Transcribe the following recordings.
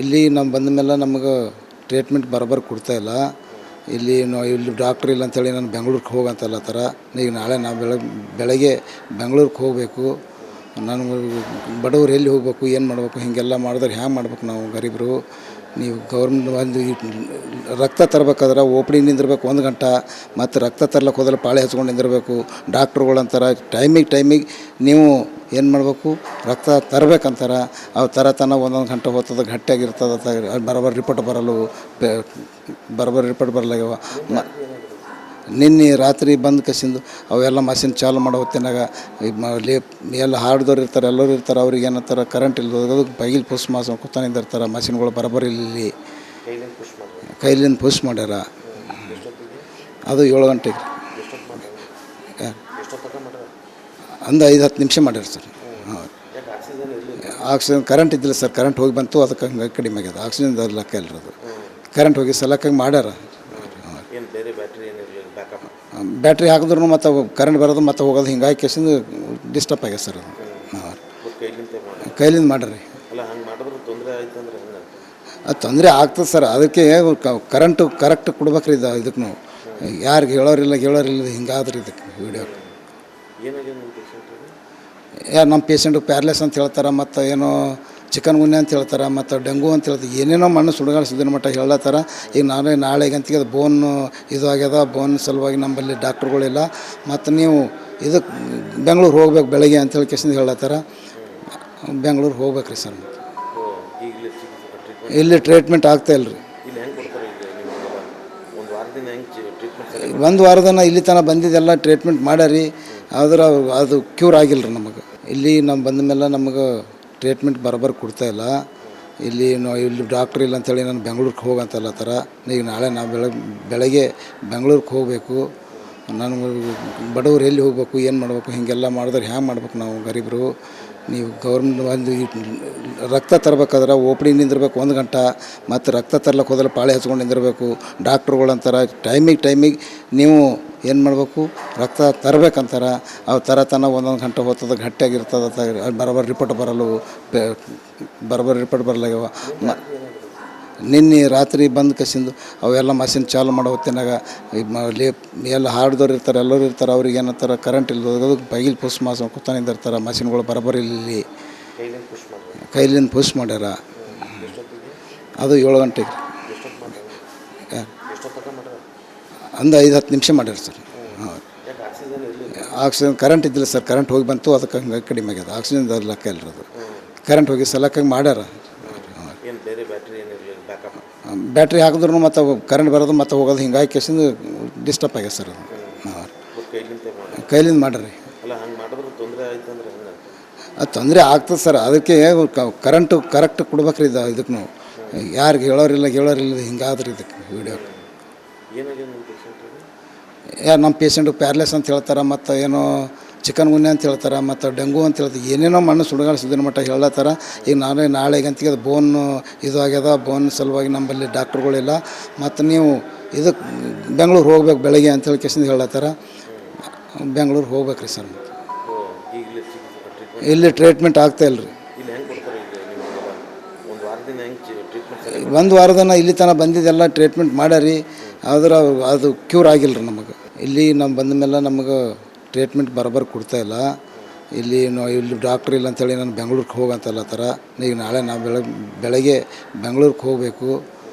ಇಲ್ಲಿ ನಾವು ಬಂದ ಮೇಲೆ ನಮಗೆ ಟ್ರೀಟ್ಮೆಂಟ್ ಬರೋಬ್ಬರಿ ಕೊಡ್ತಾಯಿಲ್ಲ. ಇಲ್ಲಿ ಡಾಕ್ಟ್ರ್ ಇಲ್ಲ ಅಂತೇಳಿ ನಾನು ಬೆಂಗ್ಳೂರಿಗೆ ಹೋಗಂತಲ್ಲತ್ತಾರ. ಈಗ ನಾಳೆ ನಾವು ಬೆಳಗ್ಗೆ ಬೆಂಗ್ಳೂರಿಗೆ ಹೋಗಬೇಕು. ನಾನು ಬಡವ್ರು ಎಲ್ಲಿ ಹೋಗ್ಬೇಕು, ಏನು ಮಾಡಬೇಕು, ಹೀಗೆಲ್ಲ ಮಾಡಿದ್ರೆ ಹ್ಯಾಂಗೆ ಮಾಡ್ಬೇಕು ನಾವು ಗರೀಬರು. ನೀವು ಗೌರ್ಮೆಂಟ್ ಒಂದು ರಕ್ತ ತರಬೇಕಾದ್ರೆ ಓ ಪಿ ಡಿ ನಿಂದಿರ್ಬೇಕು 1 ಗಂಟೆ, ಮತ್ತು ರಕ್ತ ತರ್ಲಿಕ್ಕೆ ಹೋದ್ರೆ ಪಾಳೆ ಹಚ್ಕೊಂಡು ನಿಂದಿರಬೇಕು. ಡಾಕ್ಟ್ರುಗಳು ಅಂತಾರೆ ಟೈಮಿಗೆ ನೀವು ಏನು ಮಾಡಬೇಕು, ರಕ್ತ ತರಬೇಕಂತಾರೆ. ಅವು ತರತನ 1 ಗಂಟೆ ಹೋಗ್ತದೆ, ಗಟ್ಟಿಯಾಗಿರ್ತದೆ, ಬರೋಬ್ಬರಿ ರಿಪೋರ್ಟ್ ರಿಪೋರ್ಟ್ ಬರಲಾಗ್ಯವ. ನಿನ್ನೆ ರಾತ್ರಿ ಬಂದು ಕಸಿಂದು ಅವೆಲ್ಲ ಮಷಿನ್ ಚಾಲು ಮಾಡೋ ಹೊತ್ತಿನಾಗ ಎಲ್ಲ ಹಾಡ್ದವ್ರು ಇರ್ತಾರೆ, ಎಲ್ಲರೂ ಇರ್ತಾರೆ. ಅವ್ರಿಗೆ ಏನಂತಾರೆ ಕರೆಂಟ್ ಇಲ್ಲದ ಬೈಗಿಲ್ ಪುಷ್ ಕೂತಾನೆ ನಿಂದಿರ್ತಾರೆ. ಮಷಿನ್ಗಳು ಬರೋಬ್ಬರಿ ಇಲ್ಲಿ ಕೈಲಿಂದ ಪುಷ್ ಮಾಡ್ಯಾರ. ಅದು 7 ಗಂಟೆಗೆ ಒಂದು 5-10 ನಿಮಿಷ ಮಾಡ್ಯಾರ ಸರ್. ಹಾಂ, ಆಕ್ಸಿಜನ್ ಕರೆಂಟ್ ಇದ್ದಿಲ್ಲ ಸರ್. ಕರೆಂಟ್ ಹೋಗಿ ಬಂತು, ಅದಕ್ಕೆ ಹಂಗೆ ಕಡಿಮೆ ಆಗ್ಯದ. ಆಕ್ಸಿಜನ್ ಲೆಕ್ಕ ಇಲ್ಲರದು. ಕರೆಂಟ್ ಹೋಗಿ ಸಲಕ್ಕಾಗಿ ಮಾಡ್ಯಾರ. ಬ್ಯಾಟ್ರಿ ಹಾಕಿದ್ರು ಮತ್ತು ಕರೆಂಟ್ ಬರೋದು ಮತ್ತು ಹೋಗೋದು ಹಿಂಗಾಗಿ ಕೇಸಿಂದ ಡಿಸ್ಟರ್ಬ್ ಆಗ್ಯದ ಸರ್. ಅದು ಕೈಲಿಂದ ಮಾಡ್ರಿ. ಅದು ತೊಂದರೆ ಆಗ್ತದೆ ಸರ್. ಅದಕ್ಕೆ ಕರೆಂಟು ಕರೆಕ್ಟ್ ಕೊಡ್ಬೇಕ್ರಿ. ಇದಕ್ಕೆ ನಾವು ಯಾರಿಗೆ ಹೇಳೋರಿಲ್ಲ ಹಿಂಗಾದ್ರಿ ಇದಕ್ಕೆ ವಿಡಿಯೋ. ನಮ್ಮ ಪೇಷೆಂಟು ಪ್ಯಾರ್ಲೆಸ್ ಅಂತ ಹೇಳ್ತಾರೆ, ಮತ್ತು ಏನೋ ಚಿಕನ್ ಗುನ್ಯ ಅಂತ ಹೇಳ್ತಾರೆ, ಮತ್ತು ಡೆಂಗು ಅಂತ ಹೇಳ್ತಾರೆ. ಏನೇನೋ ಮಣ್ಣು ಸುಡುಗಾಡು ಸುದ್ದಿನ ಮಟ್ಟ ಹೇಳತ್ತಾರ. ಈಗ ನಾಳೆಗಂತಿಗೆ ಅದು ಬೋನ್ ಇದು ಆಗ್ಯದ. ಬೋನ್ ಸಲುವಾಗಿ ನಮ್ಮಲ್ಲಿ ಡಾಕ್ಟ್ರುಗಳಿಲ್ಲ. ಮತ್ತು ನೀವು ಇದಕ್ಕೆ ಬೆಂಗ್ಳೂರು ಹೋಗ್ಬೇಕು ಬೆಳಗ್ಗೆ ಅಂತೇಳಿ ಕೇಸಿಂದ ಹೇಳತ್ತಾರ. ಬೆಂಗ್ಳೂರು ಹೋಗ್ಬೇಕ್ರಿ ಸರ್. ಇಲ್ಲಿ ಟ್ರೀಟ್ಮೆಂಟ್ ಆಗ್ತಾಯಿಲ್ಲ ರೀ. ಒಂದು ವಾರದನ ಇಲ್ಲಿ ತನಕ ಬಂದಿದ್ದೆಲ್ಲ ಟ್ರೀಟ್ಮೆಂಟ್ ಮಾಡ್ಯಾರಿ. ಆದ್ರೆ ಅದು ಕ್ಯೂರ್ ಆಗಿಲ್ಲ ರೀ ನಮಗೆ. ಇಲ್ಲಿ ನಾವು ಬಂದ ಮೇಲೆ ನಮಗೆ ಟ್ರೀಟ್ಮೆಂಟ್ ಬರೋಬ್ಬರಿ ಕೊಡ್ತಾಯಿಲ್ಲ. ಇಲ್ಲಿ ಡಾಕ್ಟ್ರ್ ಇಲ್ಲ ಅಂತೇಳಿ ನಾನು ಬೆಂಗ್ಳೂರಿಗೆ ಹೋಗಂತಲ್ಲತ್ತಾರ. ಈಗ ನಾಳೆ ನಾವು ಬೆಳಗ್ಗೆ ಬೆಂಗ್ಳೂರಿಗೆ ಹೋಗಬೇಕು. ನಾನು ಬಡವ್ರು ಎಲ್ಲಿ ಹೋಗ್ಬೇಕು, ಏನು ಮಾಡಬೇಕು, ಹೀಗೆಲ್ಲ ಮಾಡಿದ್ರೆ ಹ್ಯಾಂಗೆ ಮಾಡ್ಬೇಕು ನಾವು ಗರೀಬರು. ನೀವು ಗೌರ್ಮೆಂಟ್ ಒಂದು ರಕ್ತ ತರಬೇಕಾದ್ರೆ ಓ ಪಿ ಡಿ ನಿಂದಿರ್ಬೇಕು 1 ಗಂಟೆ, ಮತ್ತು ರಕ್ತ ತರ್ಲಿಕ್ಕೆ ಹೋದ್ರೆ ಪಾಳೆ ಹಚ್ಕೊಂಡು ನಿಂದಿರಬೇಕು. ಡಾಕ್ಟ್ರುಗಳು ಅಂತಾರೆ ಟೈಮಿಗೆ ನೀವು ಏನು ಮಾಡಬೇಕು, ರಕ್ತ ತರಬೇಕಂತಾರೆ. ಅವು ತರತನ 1 ಗಂಟೆ ಹೋಗ್ತದೆ, ಗಟ್ಟಿಯಾಗಿರ್ತದೆ, ಬರೋಬ್ಬರಿ ರಿಪೋರ್ಟ್ ಬರಲಾಗ್ಯವ. ನಿನ್ನೆ ರಾತ್ರಿ ಬಂದು ಕಸಿಂದು ಅವೆಲ್ಲ ಮಷಿನ್ ಚಾಲು ಮಾಡೋ ಹೊತ್ತಿನಾಗ ಎಲ್ಲ ಹಾಡ್ದವ್ರು ಇರ್ತಾರೆ, ಎಲ್ಲರೂ ಇರ್ತಾರೆ. ಅವ್ರಿಗೆ ಏನಂತಾರೆ ಕರೆಂಟ್ ಇಲ್ಲದ ಬೈಗಿಲ್ ಪುಷ್ ಕೂತಾನೆ ನಿಂದಿರ್ತಾರೆ. ಮಷಿನ್ಗಳು ಬರೋಬ್ಬರಿ ಇಲ್ಲಿ ಕೈಲಿಂದ ಪುಷ್ ಮಾಡ್ಯಾರ. ಅದು 7 ಗಂಟೆಗೆ ಒಂದು 5-10 ನಿಮಿಷ ಮಾಡ್ಯಾರ ಸರ್. ಹಾಂ, ಆಕ್ಸಿಜನ್ ಕರೆಂಟ್ ಇದ್ದಿಲ್ಲ ಸರ್. ಕರೆಂಟ್ ಹೋಗಿ ಬಂತು, ಅದಕ್ಕೆ ಹಂಗೆ ಕಡಿಮೆ ಆಗ್ಯದ. ಆಕ್ಸಿಜನ್ ಲೆಕ್ಕ ಇಲ್ಲರದು. ಕರೆಂಟ್ ಹೋಗಿ ಸಲಕ್ಕಾಗಿ ಮಾಡ್ಯಾರ. ಬ್ಯಾಟ್ರಿ ಹಾಕಿದ್ರು ಮತ್ತು ಕರೆಂಟ್ ಬರೋದು ಮತ್ತು ಹೋಗೋದು ಹಿಂಗಾಗಿ ಕೇಸಿಂದ ಡಿಸ್ಟರ್ಬ್ ಆಗ್ಯದ ಸರ್. ಅದು ಕೈಲಿಂದ ಮಾಡ್ರಿ. ಅದು ತೊಂದರೆ ಆಗ್ತದೆ ಸರ್. ಅದಕ್ಕೆ ಕರೆಂಟು ಕರೆಕ್ಟ್ ಕೊಡ್ಬೇಕ್ರಿ. ಇದಕ್ಕೆ ನಾವು ಯಾರಿಗೆ ಹೇಳೋರಿಲ್ಲ ಹಿಂಗಾದ್ರಿ ಇದಕ್ಕೆ ವಿಡಿಯೋ. ನಮ್ಮ ಪೇಷೆಂಟು ಪ್ಯಾರ್ಲೆಸ್ ಅಂತ ಹೇಳ್ತಾರೆ, ಮತ್ತು ಏನೋ ಚಿಕನ್ ಗುನ್ಯ ಅಂತ ಹೇಳ್ತಾರೆ, ಮತ್ತು ಡೆಂಗು ಅಂತ ಹೇಳ್ತಾರೆ. ಏನೇನೋ ಮಣ್ಣು ಸುಡುಗಾಡು ಸುದ್ದಿನ ಮಟ್ಟ ಹೇಳತ್ತಾರ. ಈಗ ನಾಳೆಗಂತಿಗೆ ಅದು ಬೋನ್ ಇದು ಆಗ್ಯದ. ಬೋನ್ ಸಲುವಾಗಿ ನಮ್ಮಲ್ಲಿ ಡಾಕ್ಟ್ರುಗಳಿಲ್ಲ. ಮತ್ತು ನೀವು ಇದಕ್ಕೆ ಬೆಂಗ್ಳೂರು ಹೋಗ್ಬೇಕು ಬೆಳಗ್ಗೆ ಅಂತೇಳಿ ಕೇಸಿಂದ ಹೇಳತ್ತಾರ. ಬೆಂಗ್ಳೂರು ಹೋಗ್ಬೇಕ್ರಿ ಸರ್. ಇಲ್ಲಿ ಟ್ರೀಟ್ಮೆಂಟ್ ಆಗ್ತಾಯಿಲ್ಲ ರೀ. ಒಂದು ವಾರದನ ಇಲ್ಲಿ ತನಕ ಬಂದಿದ್ದೆಲ್ಲ ಟ್ರೀಟ್ಮೆಂಟ್ ಮಾಡ್ಯಾರಿ. ಆದ್ರೆ ಅದು ಕ್ಯೂರ್ ಆಗಿಲ್ಲ ರೀ ನಮಗೆ. ಇಲ್ಲಿ ನಾವು ಬಂದ ಮೇಲೆ ನಮಗೆ ಟ್ರೀಟ್ಮೆಂಟ್ ಬರೋಬ್ಬರಿ ಕೊಡ್ತಾಯಿಲ್ಲ. ಇಲ್ಲಿ ಡಾಕ್ಟ್ರ್ ಇಲ್ಲ ಅಂತೇಳಿ ನಾನು ಬೆಂಗ್ಳೂರಿಗೆ ಹೋಗಂತಲ್ಲತ್ತಾರ. ಈಗ ನಾಳೆ ನಾವು ಬೆಳಗ್ಗೆ ಬೆಂಗ್ಳೂರಿಗೆ ಹೋಗಬೇಕು.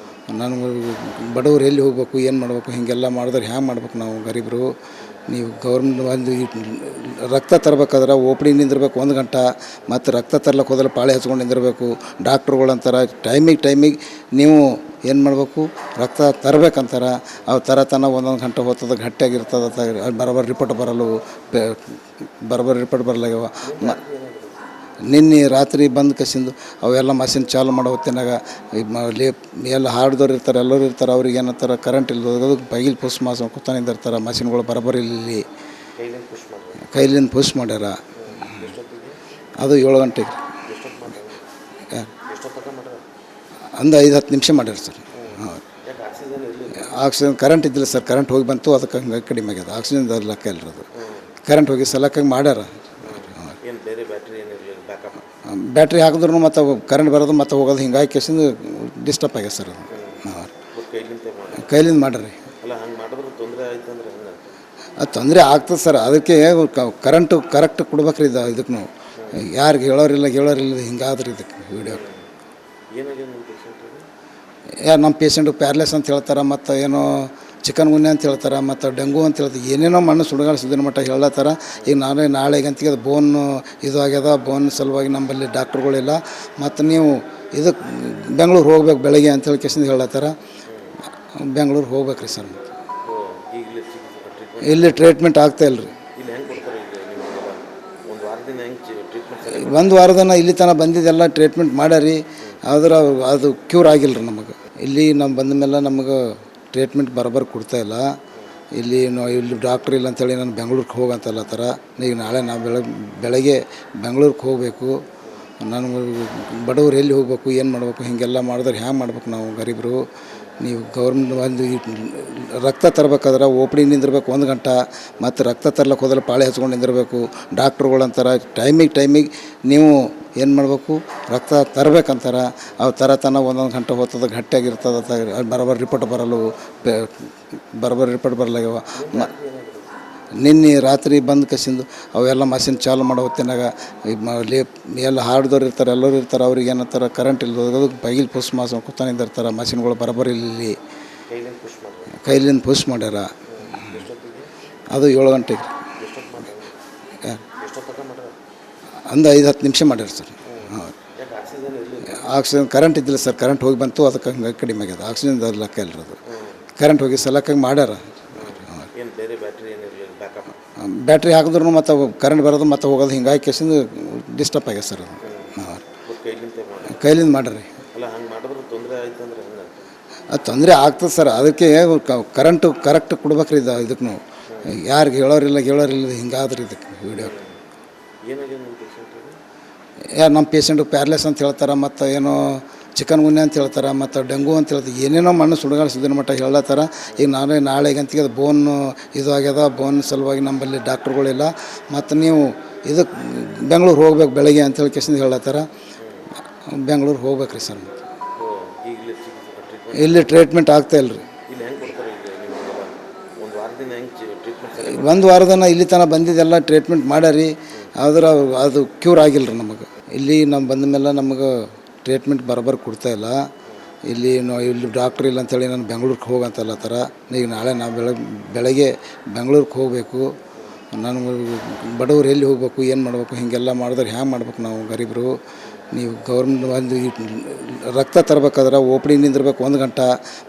ನಾನು ಬಡವ್ರು ಎಲ್ಲಿ ಹೋಗ್ಬೇಕು, ಏನು ಮಾಡಬೇಕು, ಹೀಗೆಲ್ಲ ಮಾಡಿದ್ರೆ ಹ್ಯಾಂಗೆ ಮಾಡ್ಬೇಕು ನಾವು ಗರೀಬರು. ನೀವು ಗೌರ್ಮೆಂಟ್ ಒಂದು ರಕ್ತ ತರಬೇಕಾದ್ರೆ ಓ ಪಿ ಡಿ ನಿಂದಿರ್ಬೇಕು 1 ಗಂಟೆ, ಮತ್ತು ರಕ್ತ ತರ್ಲಿಕ್ಕೆ ಹೋದ್ರೆ ಪಾಳೆ ಹಚ್ಕೊಂಡು ನಿಂದಿರಬೇಕು. ಡಾಕ್ಟ್ರುಗಳು ಅಂತಾರೆ ಟೈಮಿಗೆ ನೀವು ಏನು ಮಾಡಬೇಕು, ರಕ್ತ ತರಬೇಕಂತಾರೆ. ಅವು ತರತನ 1 ಗಂಟೆ ಹೋಗ್ತದೆ, ಗಟ್ಟಿಯಾಗಿರ್ತದೆ, ಬರೋಬ್ಬರಿ ರಿಪೋರ್ಟ್ ಬರಲಾಗ್ಯವ. ನಿನ್ನೆ ರಾತ್ರಿ ಬಂದು ಕಸಿಂದು ಅವೆಲ್ಲ ಮಷಿನ್ ಚಾಲು ಮಾಡೋ ಹೊತ್ತಿನಾಗ ಎಲ್ಲ ಹಾಡ್ದವ್ರು ಇರ್ತಾರೆ, ಎಲ್ಲರೂ ಇರ್ತಾರೆ. ಅವ್ರಿಗೆ ಏನಂತಾರೆ ಕರೆಂಟ್ ಇಲ್ಲದ ಬೈಗಿಲ್ ಪುಷ್ ಕೂತಾನೆ ನಿಂದಿರ್ತಾರೆ. ಮಷಿನ್ಗಳು ಬರೋಬ್ಬರಿ ಇಲ್ಲಿ ಕೈಲಿಂದ ಪುಷ್ ಮಾಡ್ಯಾರ. ಅದು 7 ಗಂಟೆಗೆ ಒಂದು 5-10 ನಿಮಿಷ ಮಾಡ್ಯಾರ ಸರ್. ಹಾಂ, ಆಕ್ಸಿಜನ್ ಕರೆಂಟ್ ಇದ್ದಿಲ್ಲ ಸರ್. ಕರೆಂಟ್ ಹೋಗಿ ಬಂತು, ಅದಕ್ಕೆ ಹಂಗೆ ಕಡಿಮೆ ಆಗ್ಯದ. ಆಕ್ಸಿಜನ್ ಲೆಕ್ಕ ಇಲ್ಲರದು. ಕರೆಂಟ್ ಹೋಗಿ ಸಲಕ್ಕಾಗಿ ಮಾಡ್ಯಾರ. ಬ್ಯಾಟ್ರಿ ಹಾಕಿದ್ರು ಮತ್ತು ಕರೆಂಟ್ ಬರೋದು ಮತ್ತು ಹೋಗೋದು ಹಿಂಗಾಗಿ ಕೇಸಿಂದ ಡಿಸ್ಟರ್ಬ್ ಆಗ್ಯದ ಸರ್ ಅದು ಹಾಂ ಕೈಲಿಂದ ಮಾಡ್ರಿ. ಅಲ್ಲ ಹಂಗೆ ಮಾಡಿದ್ರೆ ತೊಂದರೆ ಆಯ್ತು ಅಂದ್ರೆ ಹೆಂಗೆ? ಅದು ತೊಂದರೆ ಆಗ್ತದೆ ಸರ್. ಅದಕ್ಕೆ ಕರೆಂಟು ಕರೆಕ್ಟ್ ಕೊಡ್ಬೇಕ್ರಿ ಇದಕ್ಕೆ ನಾವು ಯಾರಿಗೆ ಹೇಳೋರಿಲ್ಲ ಹಿಂಗಾದ್ರಿ ಇದಕ್ಕೆ ವೀಡಿಯೋ. ಏನಾಗಿದೆ ನಿಮ್ಮ ಪೇಷಂಟಿಗೆ? ನಮ್ಮ ಪೇಷಂಟು ಪ್ಯಾರ್ಲೆಸ್ ಅಂತ ಹೇಳ್ತಾರೆ, ಮತ್ತು ಏನೋ ಚಿಕನ್ ಗುನ್ಯ ಅಂತ ಹೇಳ್ತಾರೆ, ಮತ್ತು ಡೆಂಗು ಅಂತ ಹೇಳ್ತಾರೆ, ಏನೇನೋ ಮಣ್ಣು ಸುಡುಗಾಡಿಸಿದ ಮಟ್ಟ ಹೇಳತ್ತಾರ. ಈಗ ನಾಳೆಗಂತಿಗೆ ಅದು ಬೋನ್ ಇದು ಆಗ್ಯದ, ಬೋನ್ ಸಲುವಾಗಿ ನಮ್ಮಲ್ಲಿ ಡಾಕ್ಟ್ರುಗಳಿಲ್ಲ, ಮತ್ತು ನೀವು ಇದಕ್ಕೆ ಬೆಂಗ್ಳೂರು ಹೋಗ್ಬೇಕು ಬೆಳಗ್ಗೆ ಅಂತೇಳಿ ಕೇಸಿಂದ ಹೇಳತ್ತಾರ. ಬೆಂಗ್ಳೂರು ಹೋಗ್ಬೇಕು ರೀ ಸರ್. ಇಲ್ಲಿ ಟ್ರೀಟ್ಮೆಂಟ್ ಆಗ್ತಾ ಇಲ್ಲ ರೀ. ಇಲ್ಲಿ ಹೆಂಗೆ ಕೊಡ್ತಾರೆ? ಈಗ ಒಂದು ವಾರದಿಂದ ಹೆಂಗೆ ಟ್ರೀಟ್ಮೆಂಟ್? ಒಂದು ವಾರದನ ಇಲ್ಲಿ ತನಕ ಬಂದಿದ್ದೆಲ್ಲ ಟ್ರೀಟ್ಮೆಂಟ್ ಮಾಡ್ಯಾರಿ, ಆದ್ರೆ ಅದು ಕ್ಯೂರ್ ಆಗಿಲ್ಲ ರೀ ನಮಗೆ. ಇಲ್ಲಿ ನಾವು ಬಂದ ಮೇಲೆ ನಮಗೆ ಟ್ರೀಟ್ಮೆಂಟ್ ಬರೋಬ್ಬರಿ ಕೊಡ್ತಾಯಿಲ್ಲ. ಇಲ್ಲಿ ಡಾಕ್ಟ್ರ್ ಇಲ್ಲ ಅಂತೇಳಿ ನಾನು ಬೆಂಗ್ಳೂರಿಗೆ ಹೋಗಂತಲ್ಲತ್ತಾರ. ಈಗ ನಾಳೆ ನಾವು ಬೆಳಗ್ಗೆ ಬೆಂಗ್ಳೂರಿಗೆ ಹೋಗಬೇಕು. ನಾನು ಬಡವ್ರು ಎಲ್ಲಿ ಹೋಗ್ಬೇಕು, ಏನು ಮಾಡಬೇಕು, ಹೀಗೆಲ್ಲ ಮಾಡಿದ್ರೆ ಹ್ಯಾಂಗೆ ಮಾಡ್ಬೇಕು ನಾವು ಗರೀಬರು? ನೀವು ಗೌರ್ಮೆಂಟ್ ಒಂದು ರಕ್ತ ತರಬೇಕಾದ್ರೆ ಓಪಡಿ ನಿಂದಿರ್ಬೇಕು 1 ಗಂಟೆ, ಮತ್ತು ರಕ್ತ ತರ್ಲಕ್ಕೆ ಹೋದ್ರೆ ಪಾಳೆ ಹಚ್ಕೊಂಡು ನಿಂದಿರಬೇಕು. ಡಾಕ್ಟ್ರುಗಳಂತಾರೆ ಟೈಮಿಗೆ ನೀವು ಏನು ಮಾಡಬೇಕು, ರಕ್ತ ತರಬೇಕಂತಾರೆ. ಅವು ತರತನ 1 ಗಂಟೆ ಹೋಗ್ತದೆ, ಗಟ್ಟಿಯಾಗಿರ್ತದೆ, ಬರೋಬ್ಬರಿ ರಿಪೋರ್ಟ್ ಬರಲಾಗ್ಯವ. ನಿನ್ನೆ ರಾತ್ರಿ ಬಂದು ಕಸಿಂದು ಅವೆಲ್ಲ ಮಷಿನ್ ಚಾಲು ಮಾಡೋ ಹೊತ್ತಿನಾಗ ಎಲ್ಲ ಹಾಡ್ದವ್ರು ಇರ್ತಾರೆ, ಎಲ್ಲರೂ ಇರ್ತಾರೆ. ಅವ್ರಿಗೆ ಏನಂತಾರೆ ಕರೆಂಟ್ ಇಲ್ಲದ ಬೈಗಿಲ್ ಪುಷ್ ಕೂತಾನಿಂದಿರ್ತಾರೆ. ಮಷಿನ್ಗಳು ಬರೋಬ್ಬರಿ ಇಲ್ಲಿ ಕೈಲಿಂದ ಪುಷ್ ಮಾಡ್ಯಾರ. ಅದು 7 ಗಂಟೆಗೆ ಒಂದು 5-10 ನಿಮಿಷ ಮಾಡ್ಯಾರ ಸರ್. ಹಾಂ, ಆಕ್ಸಿಜನ್ ಕರೆಂಟ್ ಇದ್ದಿಲ್ಲ ಸರ್. ಕರೆಂಟ್ ಹೋಗಿ ಬಂತು, ಅದಕ್ಕೆ ಹಂಗೆ ಕಡಿಮೆ ಆಗ್ಯದ. ಆಕ್ಸಿಜನ್ ಲೆಕ್ಕ ಇಲ್ಲರದು. ಕರೆಂಟ್ ಹೋಗಿ ಸಲಕ್ಕಾಗಿ ಮಾಡ್ಯಾರ. ಬ್ಯಾಟ್ರಿ ಹಾಕಿದ್ರು ಮತ್ತು ಕರೆಂಟ್ ಬರೋದು ಮತ್ತು ಹೋಗೋದು ಹಿಂಗಾಗಿ ಕೇಸಿಂದ ಡಿಸ್ಟರ್ಬ್ ಆಗ್ಯದ ಸರ್ ಅದು ಹಾಂ ಕೈಲಿಂದ ಮಾಡ್ರಿ. ಅಲ್ಲ ಹಂಗೆ ಮಾಡಿದ್ರೆ ತೊಂದರೆ ಆಯ್ತು ಅಂದ್ರೆ ಹೆಂಗೆ? ಅದು ತೊಂದರೆ ಆಗ್ತದೆ ಸರ್. ಅದಕ್ಕೆ ಕರೆಂಟು ಕರೆಕ್ಟ್ ಕೊಡ್ಬೇಕ್ರಿ ಇದಕ್ಕೆ ನಾವು ಯಾರಿಗೆ ಹೇಳೋರಿಲ್ಲ ಹಿಂಗಾದ್ರಿ ಇದಕ್ಕೆ ವೀಡಿಯೋ. ಏನಾಗಿದೆ ನಿಮ್ಮ ಪೇಷಂಟಿಗೆ? ನಮ್ಮ ಪೇಷಂಟು ಪ್ಯಾರ್ಲೆಸ್ ಅಂತ ಹೇಳ್ತಾರೆ, ಮತ್ತು ಏನೋ ಚಿಕನ್ ಗುನ್ಯ ಅಂತ ಹೇಳ್ತಾರೆ, ಮತ್ತು ಡೆಂಗು ಅಂತ ಹೇಳ್ತಾರೆ, ಏನೇನೋ ಮಣ್ಣು ಸುಡುಗಾಡಿಸಿದ ಮಟ್ಟ ಹೇಳತ್ತಾರ. ಈಗ ನಾಳೆಗಂತಿಗೆ ಅದು ಬೋನ್ ಇದು ಆಗ್ಯದ, ಬೋನ್ ಸಲುವಾಗಿ ನಮ್ಮಲ್ಲಿ ಡಾಕ್ಟ್ರುಗಳಿಲ್ಲ, ಮತ್ತು ನೀವು ಇದಕ್ಕೆ ಬೆಂಗ್ಳೂರು ಹೋಗ್ಬೇಕು ಬೆಳಗ್ಗೆ ಅಂತೇಳಿ ಕೇಸಿಂದ ಹೇಳತ್ತಾರ. ಬೆಂಗ್ಳೂರು ಹೋಗ್ಬೇಕು ರೀ ಸರ್. ಇಲ್ಲಿ ಟ್ರೀಟ್ಮೆಂಟ್ ಆಗ್ತಾ ಇಲ್ಲ ರೀ. ಇಲ್ಲಿ ಹೆಂಗೆ ಕೊಡ್ತಾರೆ? ಈಗ ಒಂದು ವಾರದಿಂದ ಹೆಂಗೆ ಟ್ರೀಟ್ಮೆಂಟ್? ಒಂದು ವಾರದನ ಇಲ್ಲಿ ತನಕ ಬಂದಿದ್ದೆಲ್ಲ ಟ್ರೀಟ್ಮೆಂಟ್ ಮಾಡ್ಯಾರಿ, ಆದ್ರೆ ಅದು ಕ್ಯೂರ್ ಆಗಿಲ್ಲ ರೀ ನಮಗೆ. ಇಲ್ಲಿ ನಾವು ಬಂದ ಮೇಲೆ ನಮಗೆ ಟ್ರೀಟ್ಮೆಂಟ್ ಬರೋಬ್ಬರಿ ಕೊಡ್ತಾಯಿಲ್ಲ. ಇಲ್ಲಿ ಡಾಕ್ಟ್ರ್ ಇಲ್ಲ ಅಂತೇಳಿ ನಾನು ಬೆಂಗ್ಳೂರಿಗೆ ಹೋಗಂತಲ್ಲತ್ತಾರ. ಈಗ ನಾಳೆ ನಾವು ಬೆಳಗ್ಗೆ ಬೆಂಗ್ಳೂರಿಗೆ ಹೋಗಬೇಕು. ನಾನು ಬಡವ್ರು ಎಲ್ಲಿ ಹೋಗ್ಬೇಕು, ಏನು ಮಾಡಬೇಕು, ಹೀಗೆಲ್ಲ ಮಾಡಿದ್ರೆ ಹ್ಯಾಂಗೆ ಮಾಡ್ಬೇಕು ನಾವು ಗರೀಬರು? ನೀವು ಗೌರ್ಮೆಂಟ್ ಒಂದು ರಕ್ತ ತರಬೇಕಾದ್ರೆ ಓಪಡಿ ನಿಂದಿರ್ಬೇಕು 1 ಗಂಟೆ,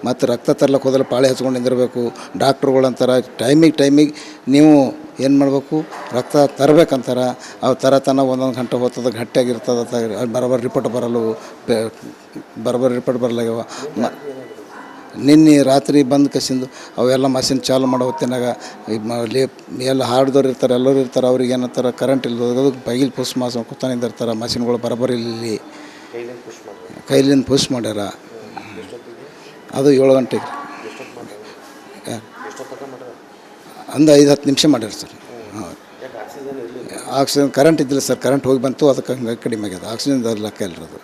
ಮತ್ತು ರಕ್ತ ತರ್ಲಕ್ಕೆ ಹೋದ್ರೆ ಪಾಳೆ ಹಚ್ಕೊಂಡು ನಿಂದಿರಬೇಕು. ಡಾಕ್ಟ್ರುಗಳಂತಾರೆ ಟೈಮಿಗೆ ನೀವು ಏನು ಮಾಡಬೇಕು, ರಕ್ತ ತರಬೇಕಂತಾರೆ. ಅವು ತರತನ 1 ಗಂಟೆ ಹೋಗ್ತದೆ, ಗಟ್ಟಿಯಾಗಿರ್ತದೆ, ಬರೋಬ್ಬರಿ ರಿಪೋರ್ಟ್ ಬರಲಾಗ್ಯವ. ನಿನ್ನೆ ರಾತ್ರಿ ಬಂದು ಕಸಿಂದು ಅವೆಲ್ಲ ಮಷಿನ್ ಚಾಲು ಮಾಡೋ ಹೊತ್ತಿನಾಗ ಎಲ್ಲ ಹಾಡ್ದವ್ರು ಇರ್ತಾರೆ, ಎಲ್ಲರೂ ಇರ್ತಾರೆ. ಅವ್ರಿಗೆ ಏನಂತಾರೆ ಕರೆಂಟ್ ಇಲ್ಲದ ಬೈಗಿಲ್ ಪುಷ್ ಕೂತಾನಿಂದಿರ್ತಾರೆ. ಮಷಿನ್ಗಳು ಬರೋಬ್ಬರಿ ಇಲ್ಲಿ ಕೈಲಿಂದ ಪುಷ್ ಮಾಡ್ಯಾರ. ಅದು 7 ಗಂಟೆಗೆ ಒಂದು 5-10 ನಿಮಿಷ ಮಾಡ್ಯಾರ ಸರ್. ಹಾಂ, ಆಕ್ಸಿಜನ್ ಕರೆಂಟ್ ಇದ್ದಿಲ್ಲ ಸರ್. ಕರೆಂಟ್ ಹೋಗಿ ಬಂತು, ಅದಕ್ಕೆ ಹಂಗೆ ಕಡಿಮೆ ಆಗ್ಯದ. ಆಕ್ಸಿಜನ್ ಲೆಕ್ಕ ಇಲ್ಲರದು.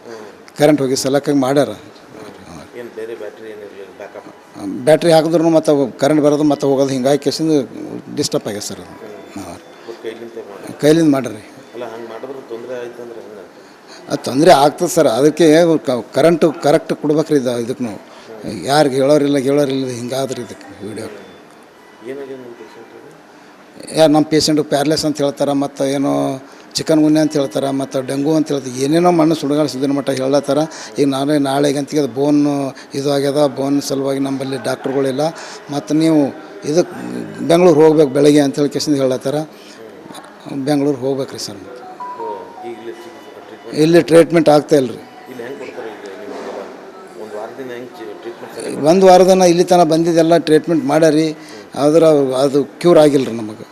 ಕರೆಂಟ್ ಹೋಗಿ ಸಲಕ್ಕಾಗಿ ಮಾಡ್ಯಾರ. ಬ್ಯಾಟ್ರಿ ಹಾಕಿದ್ರು ಮತ್ತು ಕರೆಂಟ್ ಬರೋದು ಮತ್ತು ಹೋಗೋದು ಹಿಂಗಾಗಿ ಕೇಸಿಂದ ಡಿಸ್ಟರ್ಬ್ ಆಗ್ಯದ ಸರ್ ಅದು ಹಾಂ ಕೈಲಿಂದ ಮಾಡ್ರಿ. ಅಲ್ಲ ಹಂಗೆ ಮಾಡಿದ್ರೆ ತೊಂದರೆ ಆಯ್ತು ಅಂದ್ರೆ ಹೆಂಗೆ? ಅದು ತೊಂದರೆ ಆಗ್ತದೆ ಸರ್. ಅದಕ್ಕೆ ಕರೆಂಟು ಕರೆಕ್ಟ್ ಕೊಡ್ಬೇಕ್ರಿ ಇದಕ್ಕೆ ನಾವು ಯಾರಿಗೆ ಹೇಳೋರಿಲ್ಲ ಹಿಂಗಾದ್ರಿ ಇದಕ್ಕೆ ವೀಡಿಯೋ. ಏನಾಗಿದೆ ನಿಮ್ಮ ಪೇಷಂಟಿಗೆ? ನಮ್ಮ ಪೇಷಂಟು ಪ್ಯಾರ್ಲೆಸ್ ಅಂತ ಹೇಳ್ತಾರೆ, ಮತ್ತು ಏನೋ ಚಿಕನ್ ಗುನ್ಯ ಅಂತ ಹೇಳ್ತಾರೆ, ಮತ್ತು ಡೆಂಗು ಅಂತ ಹೇಳ್ತಾರೆ, ಏನೇನೋ ಮಣ್ಣು ಸುಡುಗಾಡಿಸಿದ ಮಟ್ಟ ಹೇಳತ್ತಾರ. ಈಗ ನಾಳೆಗಂತಿಗೆ ಅದು ಬೋನ್ ಇದು ಆಗ್ಯದ, ಬೋನ್ ಸಲುವಾಗಿ ನಮ್ಮಲ್ಲಿ ಡಾಕ್ಟ್ರುಗಳಿಲ್ಲ, ಮತ್ತು ನೀವು ಇದಕ್ಕೆ ಬೆಂಗ್ಳೂರು ಹೋಗ್ಬೇಕು ಬೆಳಗ್ಗೆ ಅಂತೇಳಿ ಕೇಸಿಂದ ಹೇಳತ್ತಾರ. ಬೆಂಗ್ಳೂರು ಹೋಗ್ಬೇಕು ರೀ ಸರ್. ಇಲ್ಲಿ ಟ್ರೀಟ್ಮೆಂಟ್ ಆಗ್ತಾ ಇಲ್ಲ ರೀ. ಇಲ್ಲಿ ಹೆಂಗೆ ಕೊಡ್ತಾರೆ? ಈಗ ಒಂದು ವಾರದಿಂದ ಹೆಂಗೆ ಟ್ರೀಟ್ಮೆಂಟ್? ಒಂದು ವಾರದನ ಇಲ್ಲಿ ತನಕ ಬಂದಿದ್ದೆಲ್ಲ ಟ್ರೀಟ್ಮೆಂಟ್ ಮಾಡ್ಯಾರಿ, ಆದ್ರೆ ಅದು ಕ್ಯೂರ್ ಆಗಿಲ್ಲ ರೀ ನಮಗೆ.